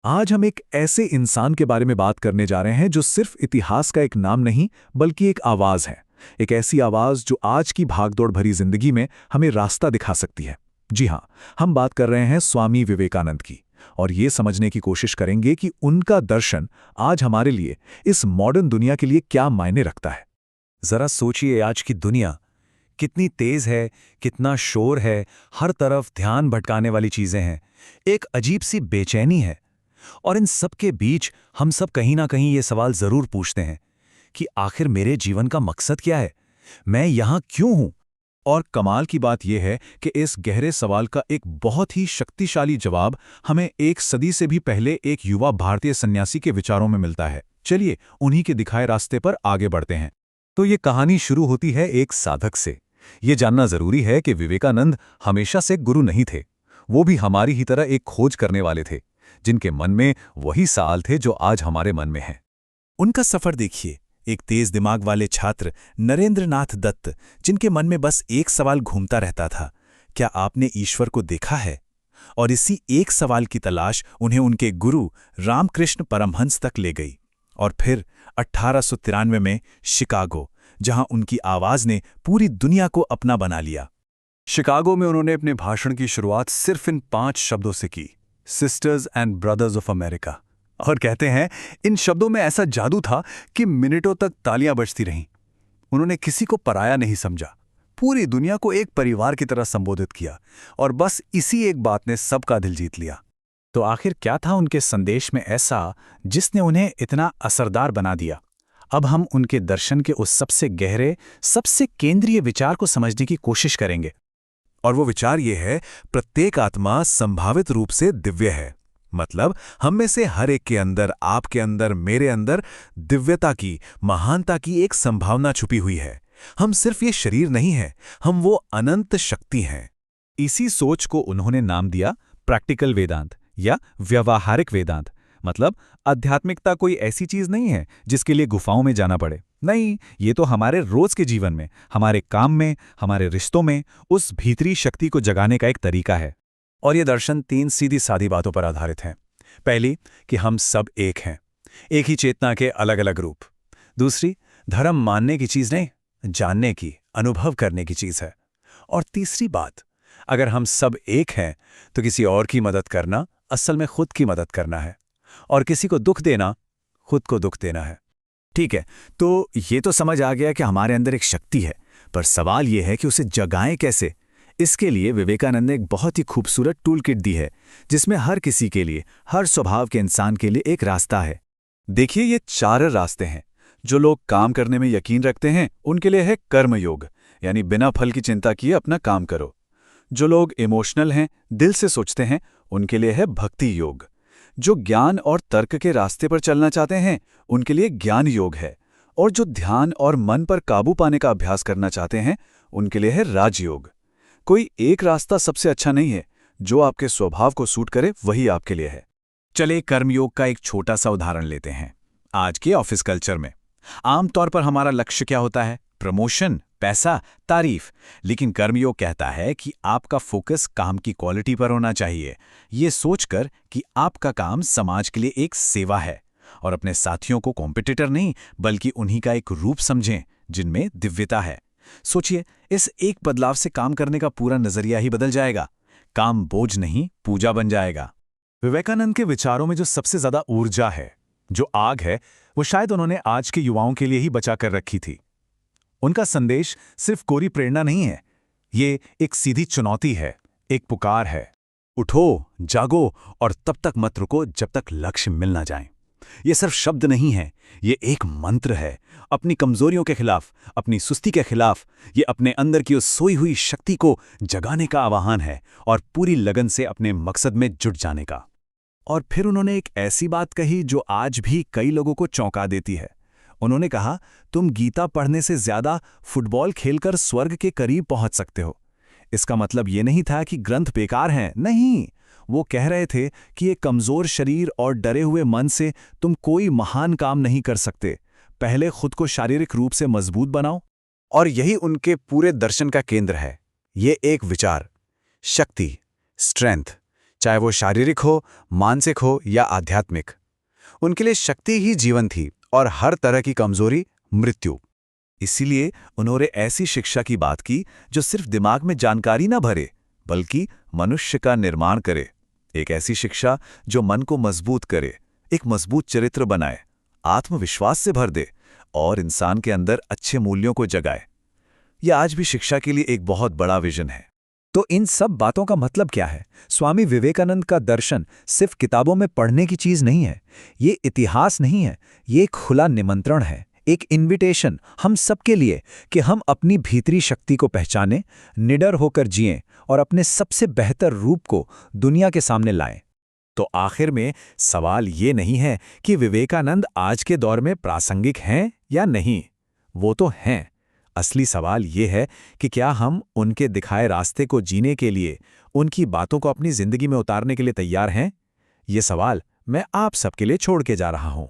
आज हम एक ऐसे इंसान के बारे में बात करने जा रहे हैं जो सिर्फ इतिहास का एक नाम नहीं बल्कि एक आवाज है। एक ऐसी आवाज जो आज की भागदौड़ भरी जिंदगी में हमें रास्ता दिखा सकती है। जी हाँ, हम बात कर रहे हैं स्वामी विवेकानंद की। और ये समझने की कोशिश करेंगे कि उनका दर्शन आज हमारे लिए, इस मॉडर्न दुनिया के लिए क्या मायने रखता है। जरा सोचिए, आज की दुनिया कितनी तेज है, कितना शोर है, हर तरफ ध्यान भटकाने वाली चीजें हैं, एक अजीब सी बेचैनी है। और इन सब के बीच हम सब कहीं ना कहीं ये सवाल जरूर पूछते हैं कि आखिर मेरे जीवन का मकसद क्या है, मैं यहां क्यों हूं। और कमाल की बात यह है कि इस गहरे सवाल का एक बहुत ही शक्तिशाली जवाब हमें एक सदी से भी पहले एक युवा भारतीय सन्यासी के विचारों में मिलता है। चलिए उन्हीं के दिखाए रास्ते पर आगे बढ़ते हैं। तो ये कहानी शुरू होती है एक साधक से। ये जानना जरूरी है कि विवेकानंद हमेशा से गुरु नहीं थे। वो भी हमारी ही तरह एक खोज करने वाले थे, जिनके मन में वही सवाल थे जो आज हमारे मन में हैं। उनका सफर देखिए, एक तेज दिमाग वाले छात्र नरेंद्र नाथ दत्त, जिनके मन में बस एक सवाल घूमता रहता था, क्या आपने ईश्वर को देखा है? और इसी एक सवाल की तलाश उन्हें उनके गुरु रामकृष्ण परमहंस तक ले गई। और फिर 1893 में शिकागो, जहां उनकी आवाज ने पूरी दुनिया को अपना बना लिया। शिकागो में उन्होंने अपने भाषण की शुरुआत सिर्फ इन 5 शब्दों से की, sisters and brothers of America. और कहते हैं इन शब्दों में ऐसा जादू था कि मिनटों तक तालियां बजती रहीं। उन्होंने किसी को पराया नहीं समझा, पूरी दुनिया को एक परिवार की तरह संबोधित किया। और बस इसी एक बात ने सबका दिल जीत लिया। तो आखिर क्या था उनके संदेश में ऐसा जिसने उन्हें इतना असरदार बना दिया? अब हम उनके दर्शन के उस सबसे गहरे, सबसे केंद्रीय विचार को समझने की कोशिश करेंगे। और वो विचार ये है, प्रत्येक आत्मा संभावित रूप से दिव्य है। मतलब हम में से हर एक के अंदर, आपके अंदर, मेरे अंदर दिव्यता की, महानता की एक संभावना छुपी हुई है। हम सिर्फ ये शरीर नहीं हैं, हम वो अनंत शक्ति हैं। इसी सोच को उन्होंने नाम दिया प्रैक्टिकल वेदांत या व्यावहारिक वेदांत। मतलब आध्यात्मिकता कोई ऐसी चीज नहीं है जिसके लिए गुफाओं में जाना पड़े। नहीं, ये तो हमारे रोज के जीवन में, हमारे काम में, हमारे रिश्तों में उस भीतरी शक्ति को जगाने का एक तरीका है। और ये दर्शन 3 सीधी सादी बातों पर आधारित हैं। पहली, कि हम सब एक हैं, एक ही चेतना के अलग अलग रूप। दूसरी, धर्म मानने की चीज नहीं, जानने की, अनुभव करने की चीज है। और तीसरी बात, अगर हम सब एक हैं तो किसी और की मदद करना असल में खुद की मदद करना है, और किसी को दुख देना खुद को दुख देना है। ठीक है, तो ये तो समझ आ गया कि हमारे अंदर एक शक्ति है, पर सवाल यह है कि उसे जगाएं कैसे। इसके लिए विवेकानंद ने एक बहुत ही खूबसूरत टूल किट दी है, जिसमें हर किसी के लिए, हर स्वभाव के इंसान के लिए एक रास्ता है। देखिए, ये 4 रास्ते हैं। जो लोग काम करने में यकीन रखते हैं उनके लिए है कर्म योग, यानी बिना फल की चिंता किए अपना काम करो। जो लोग इमोशनल हैं, दिल से सोचते हैं, उनके लिए है भक्ति योग। जो ज्ञान और तर्क के रास्ते पर चलना चाहते हैं उनके लिए ज्ञान योग है। और जो ध्यान और मन पर काबू पाने का अभ्यास करना चाहते हैं उनके लिए है राजयोग। कोई एक रास्ता सबसे अच्छा नहीं है, जो आपके स्वभाव को सूट करे वही आपके लिए है। चलिए कर्मयोग का एक छोटा सा उदाहरण लेते हैं। आज के ऑफिस कल्चर में आमतौर पर हमारा लक्ष्य क्या होता है? प्रमोशन, पैसा, तारीफ। लेकिन कर्मयोग कहता है कि आपका फोकस काम की क्वालिटी पर होना चाहिए, ये सोचकर कि आपका काम समाज के लिए एक सेवा है। और अपने साथियों को कॉम्पिटिटर नहीं बल्कि उन्हीं का एक रूप समझें जिनमें दिव्यता है। सोचिए, इस एक बदलाव से काम करने का पूरा नजरिया ही बदल जाएगा। काम बोझ नहीं, पूजा बन जाएगा। विवेकानंद के विचारों में जो सबसे ज्यादा ऊर्जा है, जो आग है, वो शायद उन्होंने आज के युवाओं के लिए ही बचा कर रखी थी। उनका संदेश सिर्फ कोरी प्रेरणा नहीं है, ये एक सीधी चुनौती है, एक पुकार है। उठो, जागो और तब तक मत रुको जब तक लक्ष्य मिल ना जाए। ये सिर्फ शब्द नहीं है, ये एक मंत्र है। अपनी कमजोरियों के खिलाफ, अपनी सुस्ती के खिलाफ, ये अपने अंदर की उस सोई हुई शक्ति को जगाने का आह्वान है और पूरी लगन से अपने मकसद में जुट जाने का। और फिर उन्होंने एक ऐसी बात कही जो आज भी कई लोगों को चौंका देती है। उन्होंने कहा, तुम गीता पढ़ने से ज्यादा फुटबॉल खेलकर स्वर्ग के करीब पहुंच सकते हो। इसका मतलब ये नहीं था कि ग्रंथ बेकार हैं, नहीं। वो कह रहे थे कि एक कमजोर शरीर और डरे हुए मन से तुम कोई महान काम नहीं कर सकते। पहले खुद को शारीरिक रूप से मजबूत बनाओ। और यही उनके पूरे दर्शन का केंद्र है। ये एक विचार, शक्ति, स्ट्रेंथ, चाहे वो शारीरिक हो, मानसिक हो या आध्यात्मिक। उनके लिए शक्ति ही जीवन थी और हर तरह की कमजोरी मृत्यु। इसीलिए उन्होंने ऐसी शिक्षा की बात की जो सिर्फ दिमाग में जानकारी ना भरे, बल्कि मनुष्य का निर्माण करे। एक ऐसी शिक्षा जो मन को मजबूत करे, एक मजबूत चरित्र बनाए, आत्मविश्वास से भर दे और इंसान के अंदर अच्छे मूल्यों को जगाए। यह आज भी शिक्षा के लिए एक बहुत बड़ा विजन है। तो इन सब बातों का मतलब क्या है? स्वामी विवेकानंद का दर्शन सिर्फ किताबों में पढ़ने की चीज नहीं है, ये इतिहास नहीं है, ये एक खुला निमंत्रण है, एक इनविटेशन हम सबके लिए कि हम अपनी भीतरी शक्ति को पहचानें, निडर होकर जिएं और अपने सबसे बेहतर रूप को दुनिया के सामने लाएं। तो आखिर में सवाल ये नहीं है कि विवेकानंद आज के दौर में प्रासंगिक हैं या नहीं, वो तो हैं। असली सवाल ये है कि क्या हम उनके दिखाए रास्ते को जीने के लिए, उनकी बातों को अपनी जिंदगी में उतारने के लिए तैयार हैं? ये सवाल मैं आप सबके लिए छोड़ के जा रहा हूं।